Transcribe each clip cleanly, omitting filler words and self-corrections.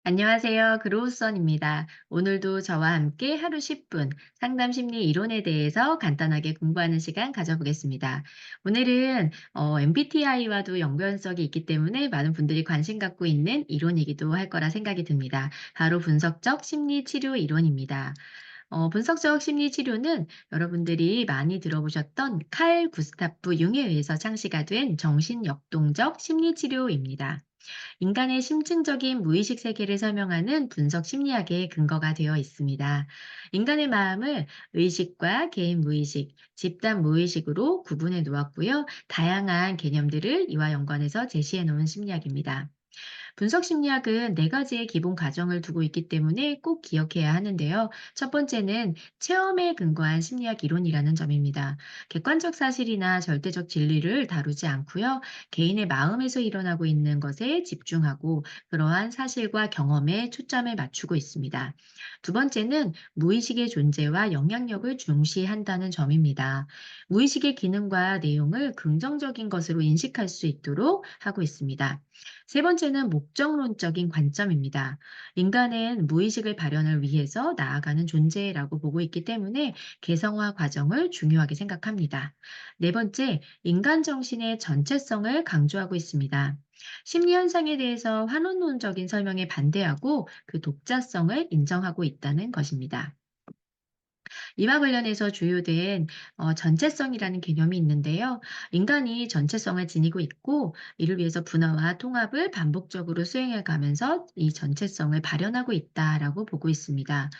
안녕하세요. 그로우선입니다. 오늘도 저와 함께 하루 10분 상담 심리 이론에 대해서 간단하게 공부하는 시간 가져보겠습니다. 오늘은 MBTI와도 연관성이 있기 때문에 많은 분들이 관심 갖고 있는 이론이기도 할 거라 생각이 듭니다. 바로 분석적 심리 치료 이론입니다. 분석적 심리 치료는 여러분들이 많이 들어보셨던 칼 구스타프 융에 의해서 창시가 된 정신 역동적 심리 치료입니다. 인간의 심층적인 무의식 세계를 설명하는 분석 심리학의 근거가 되어 있습니다. 인간의 마음을 의식과 개인 무의식, 집단 무의식으로 구분해 놓았고요. 다양한 개념들을 이와 연관해서 제시해 놓은 심리학입니다. 분석 심리학은 네 가지의 기본 가정을 두고 있기 때문에 꼭 기억해야 하는데요. 첫 번째는 체험에 근거한 심리학 이론이라는 점입니다. 객관적 사실이나 절대적 진리를 다루지 않고요. 개인의 마음에서 일어나고 있는 것에 집중하고 그러한 사실과 경험에 초점을 맞추고 있습니다. 두 번째는 무의식의 존재와 영향력을 중시한다는 점입니다. 무의식의 기능과 내용을 긍정적인 것으로 인식할 수 있도록 하고 있습니다. 세 번째는 목적론적인 관점입니다. 인간은 무의식을 발현을 위해서 나아가는 존재라고 보고 있기 때문에 개성화 과정을 중요하게 생각합니다. 네 번째, 인간 정신의 전체성을 강조하고 있습니다. 심리 현상에 대해서 환원론적인 설명에 반대하고 그 독자성을 인정하고 있다는 것입니다. 이와 관련해서 주요된 전체성이라는 개념이 있는데요. 인간이 전체성을 지니고 있고 이를 위해서 분화와 통합을 반복적으로 수행해 가면서 이 전체성을 발현하고 있다라고 보고 있습니다.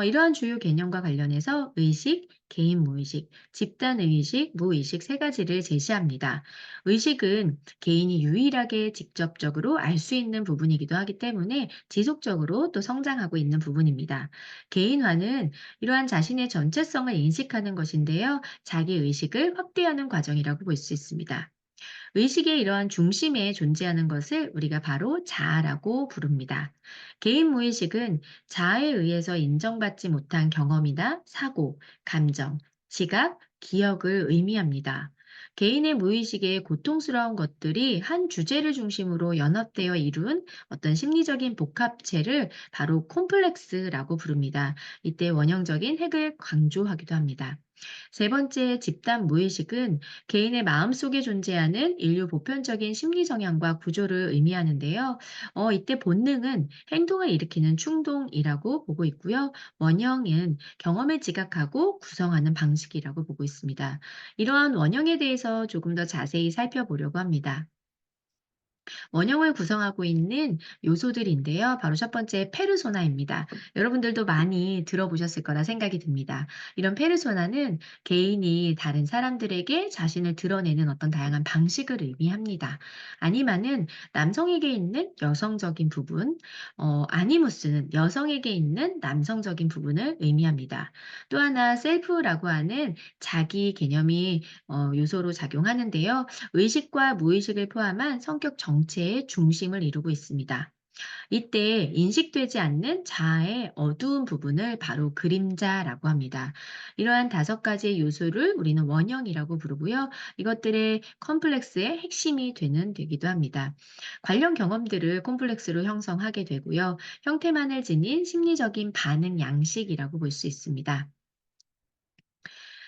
이러한 주요 개념과 관련해서 의식, 개인 무의식, 집단 의식, 무의식 세 가지를 제시합니다. 의식은 개인이 유일하게 직접적으로 알 수 있는 부분이기도 하기 때문에 지속적으로 또 성장하고 있는 부분입니다. 개인화는 이러한 자신의 전체성을 인식하는 것인데요. 자기 의식을 확대하는 과정이라고 볼 수 있습니다. 의식의 이러한 중심에 존재하는 것을 우리가 바로 자아라고 부릅니다. 개인 무의식은 자아에 의해서 인정받지 못한 경험이나 사고, 감정, 지각, 기억을 의미합니다. 개인의 무의식의 고통스러운 것들이 한 주제를 중심으로 연합되어 이룬 어떤 심리적인 복합체를 바로 콤플렉스라고 부릅니다. 이때 원형적인 핵을 강조하기도 합니다. 세 번째, 집단 무의식은 개인의 마음속에 존재하는 인류 보편적인 심리 성향과 구조를 의미하는데요. 이때 본능은 행동을 일으키는 충동이라고 보고 있고요. 원형은 경험을 지각하고 구성하는 방식이라고 보고 있습니다. 이러한 원형에 대해서 조금 더 자세히 살펴보려고 합니다. 원형을 구성하고 있는 요소들인데요. 바로 첫 번째 페르소나입니다. 여러분들도 많이 들어보셨을 거라 생각이 듭니다. 이런 페르소나는 개인이 다른 사람들에게 자신을 드러내는 어떤 다양한 방식을 의미합니다. 아니마는 남성에게 있는 여성적인 부분, 아니무스는 여성에게 있는 남성적인 부분을 의미합니다. 또 하나 셀프라고 하는 자기 개념이 요소로 작용하는데요. 의식과 무의식을 포함한 성격 정체의 중심을 이루고 있습니다. 이때 인식되지 않는 자아의 어두운 부분을 바로 그림자라고 합니다. 이러한 다섯 가지의 요소를 우리는 원형이라고 부르고요. 이것들의 컴플렉스의 핵심이 되기도 합니다. 관련 경험들을 콤플렉스로 형성하게 되고요. 형태만을 지닌 심리적인 반응 양식이라고 볼 수 있습니다.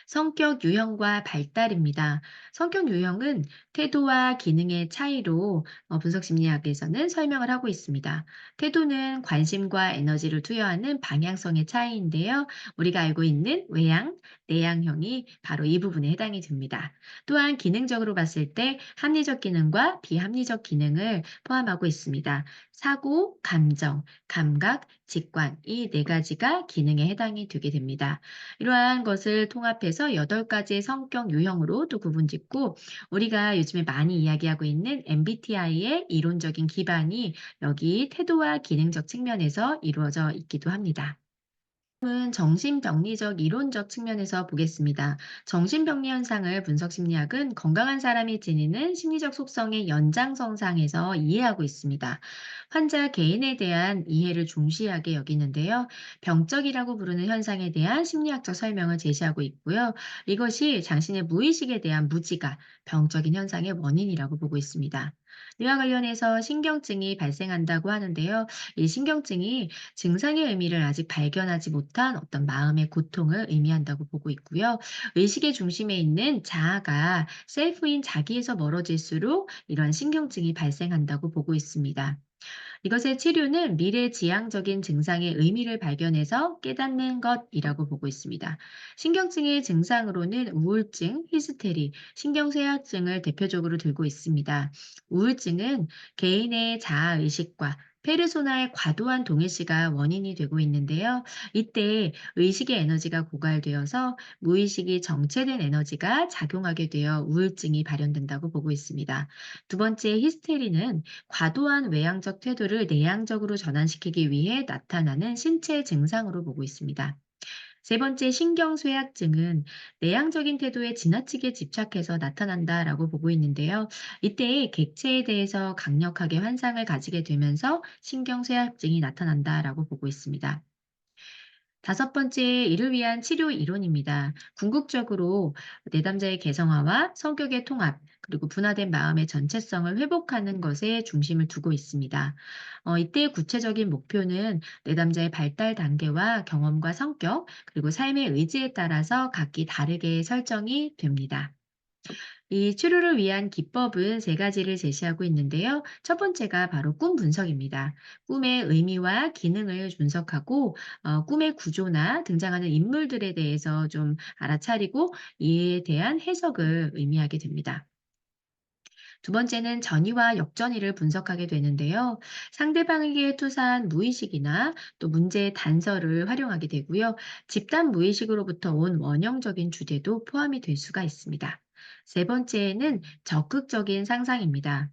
성격 유형과 발달입니다. 성격 유형은 태도와 기능의 차이로 분석 심리학에서는 설명을 하고 있습니다. 태도는 관심과 에너지를 투여하는 방향성의 차이인데요. 우리가 알고 있는 외향, 내향형이 바로 이 부분에 해당이 됩니다. 또한 기능적으로 봤을 때 합리적 기능과 비합리적 기능을 포함하고 있습니다. 사고, 감정, 감각, 직관 이 네 가지가 기능에 해당이 되게 됩니다. 이러한 것을 통합해서 8가지의 성격 유형으로 또 구분짓고 우리가 요즘에 많이 이야기하고 있는 MBTI의 이론적인 기반이 여기 태도와 기능적 측면에서 이루어져 있기도 합니다. 은 정신병리적 이론적 측면에서 보겠습니다. 정신병리 현상을 분석 심리학은 건강한 사람이 지니는 심리적 속성의 연장선상에서 이해하고 있습니다. 환자 개인에 대한 이해를 중시하게 여기는데요. 병적이라고 부르는 현상에 대한 심리학적 설명을 제시하고 있고요. 이것이 자신의 무의식에 대한 무지가 병적인 현상의 원인이라고 보고 있습니다. 이와 관련해서 신경증이 발생한다고 하는데요. 이 신경증이 증상의 의미를 아직 발견하지 못한 어떤 마음의 고통을 의미한다고 보고 있고요. 의식의 중심에 있는 자아가 셀프인 자기에서 멀어질수록 이러한 신경증이 발생한다고 보고 있습니다. 이것의 치료는 미래지향적인 증상의 의미를 발견해서 깨닫는 것이라고 보고 있습니다. 신경증의 증상으로는 우울증, 히스테리, 신경쇠약증을 대표적으로 들고 있습니다. 우울증은 개인의 자아의식과 페르소나의 과도한 동일시가 원인이 되고 있는데요. 이때 의식의 에너지가 고갈되어서 무의식이 정체된 에너지가 작용하게 되어 우울증이 발현된다고 보고 있습니다. 두 번째 히스테리는 과도한 외향적 태도를 내향적으로 전환시키기 위해 나타나는 신체 증상으로 보고 있습니다. 세 번째 신경쇠약증은 내향적인 태도에 지나치게 집착해서 나타난다라고 보고 있는데요. 이때 객체에 대해서 강력하게 환상을 가지게 되면서 신경쇠약증이 나타난다라고 보고 있습니다. 다섯 번째, 이를 위한 치료 이론입니다. 궁극적으로 내담자의 개성화와 성격의 통합, 그리고 분화된 마음의 전체성을 회복하는 것에 중심을 두고 있습니다. 이때 구체적인 목표는 내담자의 발달 단계와 경험과 성격, 그리고 삶의 의지에 따라서 각기 다르게 설정이 됩니다. 이 치료를 위한 기법은 세 가지를 제시하고 있는데요. 첫 번째가 바로 꿈 분석입니다. 꿈의 의미와 기능을 분석하고 꿈의 구조나 등장하는 인물들에 대해서 좀 알아차리고 이에 대한 해석을 의미하게 됩니다. 두 번째는 전이와 역전이를 분석하게 되는데요. 상대방에게 투사한 무의식이나 또 문제의 단서를 활용하게 되고요. 집단 무의식으로부터 온 원형적인 주제도 포함이 될 수가 있습니다. 세 번째는 적극적인 상상입니다.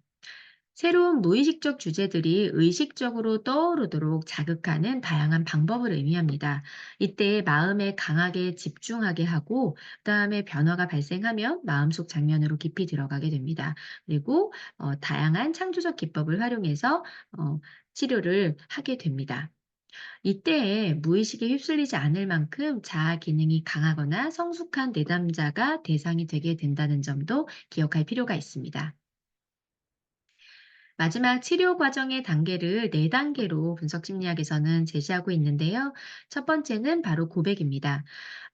새로운 무의식적 주제들이 의식적으로 떠오르도록 자극하는 다양한 방법을 의미합니다. 이때 마음에 강하게 집중하게 하고, 그다음에 변화가 발생하면 마음속 장면으로 깊이 들어가게 됩니다. 그리고 다양한 창조적 기법을 활용해서 치료를 하게 됩니다. 이때에 무의식에 휩쓸리지 않을 만큼 자아 기능이 강하거나 성숙한 내담자가 대상이 되게 된다는 점도 기억할 필요가 있습니다. 마지막 치료 과정의 단계를 네 단계로 분석 심리학에서는 제시하고 있는데요. 첫 번째는 바로 고백입니다.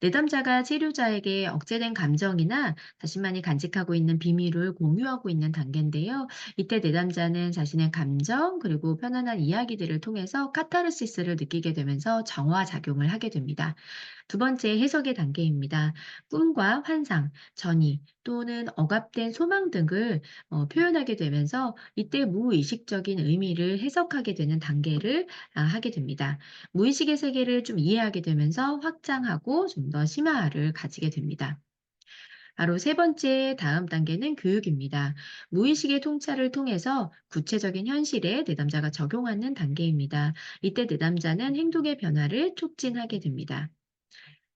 내담자가 치료자에게 억제된 감정이나 자신만이 간직하고 있는 비밀을 공유하고 있는 단계인데요. 이때 내담자는 자신의 감정 그리고 편안한 이야기들을 통해서 카타르시스를 느끼게 되면서 정화 작용을 하게 됩니다. 두 번째 해석의 단계입니다. 꿈과 환상, 전이 또는 억압된 소망 등을 표현하게 되면서 이때 무의식적인 의미를 해석하게 되는 단계를 하게 됩니다. 무의식의 세계를 좀 이해하게 되면서 확장하고 좀 더 심화를 가지게 됩니다. 바로 세 번째 다음 단계는 교육입니다. 무의식의 통찰을 통해서 구체적인 현실에 내담자가 적용하는 단계입니다. 이때 내담자는 행동의 변화를 촉진하게 됩니다.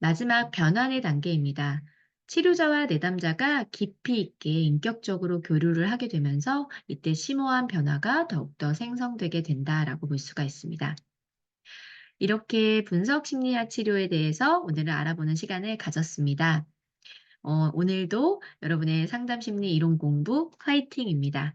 마지막 변환의 단계입니다. 치료자와 내담자가 깊이 있게 인격적으로 교류를 하게 되면서 이때 심오한 변화가 더욱더 생성되게 된다라고 볼 수가 있습니다. 이렇게 분석 심리학 치료에 대해서 오늘은 알아보는 시간을 가졌습니다. 오늘도 여러분의 상담 심리 이론 공부 화이팅입니다.